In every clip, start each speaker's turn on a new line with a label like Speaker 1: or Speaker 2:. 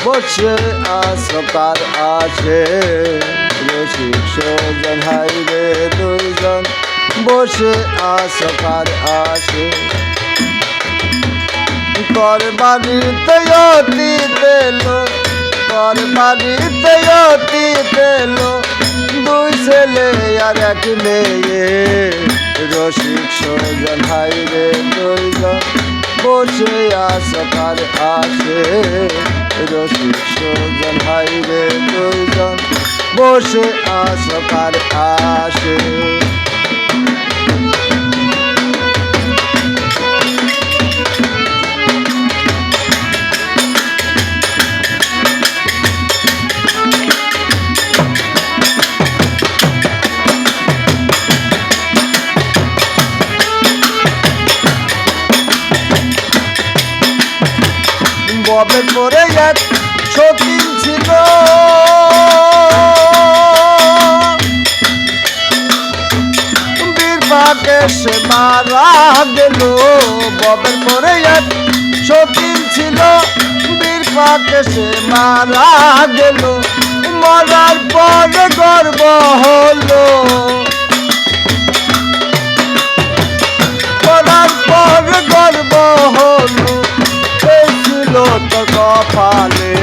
Speaker 1: বসে আছো কার আসে রসিক সজন হাই রে দুইজন বসে আছো কার আসে তোর বাড়িতে অতীত এলো তোর বাড়িতে অতীত এলো দুই ছেলে আর এক মেয়ে রসিক সজন হাই রে দুইজন বসে আছো কার আসে রসিক সজন হাই রে দুইজন বসে আছো কার আসে ববের পরে এক সতীন ছিল বীরবাকে সে মারা গেল ববের পরে এক সতীন ছিল বীরবাকে সে মারা গেল মরার পরে গর্ব হলো মরার পরে গর্ব হলো তোর কপালে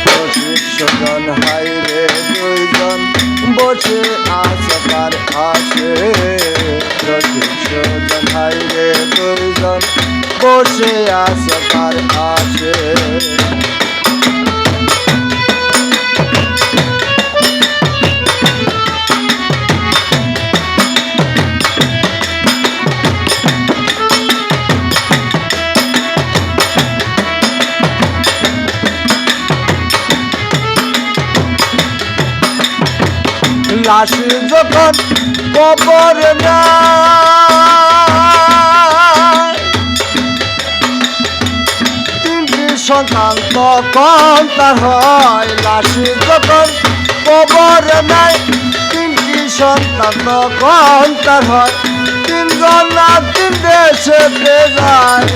Speaker 1: রসিক সজন হাই রে দুইজন বসে আছো কার আসে রসিক সজন হাই রে দুইজন বসে আছো কার আসে লাশ যখন কবর তিনটি সন্তান তখন তার হয় লাশ যখন কবর নাই তিনটি সন্তান তখন তার হয় তিনজন না তিন দেশেতে যায়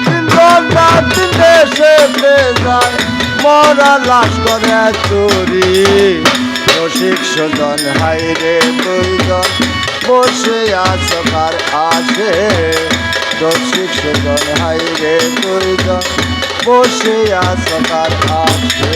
Speaker 1: তিনজন না তিন দেশেতে যায় মরা লাশ করে চুরি রসিক সজন হাই রে দুইজন বসে আছো কার আসে রসিক সজন হাই রে দুইজন বসে আছো কার আসে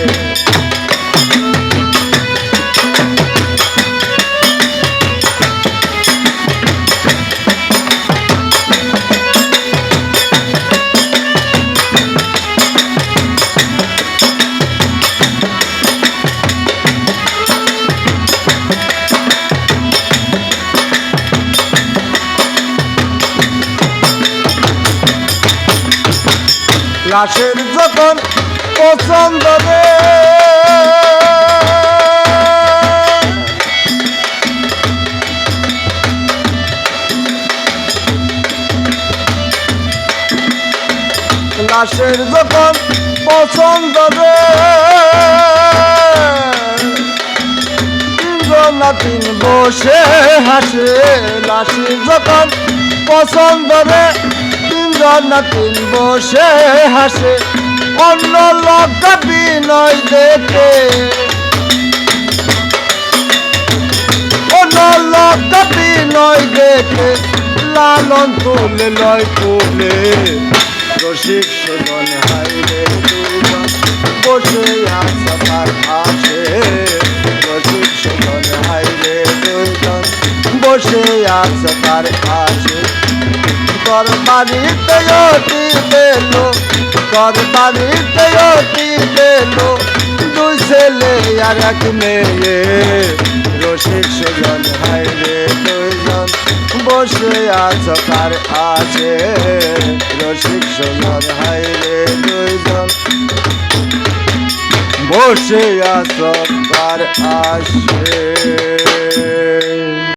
Speaker 1: লাশের যখন পছন্দ রে লাশের যখন পছন্দ রে তিনজন না তিন বসে হাসে লাশের যখন পছন্দ রে না তিন বসে হাসে অন্য লোক বিনয় দেখে অন্য লোক বিনয় দেখে লালন তুলে লয় তুলে রসিক সজন হাই রে দুইজন বসে আছো কার আসে রসিক সজন হাই রে দুইজন বসে আছো কার আসে তোর বাড়িতে অতীত এলো তোর বাড়িতে অতীত এলো দুই ছেলে আর এক মেয়ে রসিক সজন হাই রে দুইজন বসে আছো কার আসে রসিক সজন হাই রে দুইজন বসে আছো কার আসে।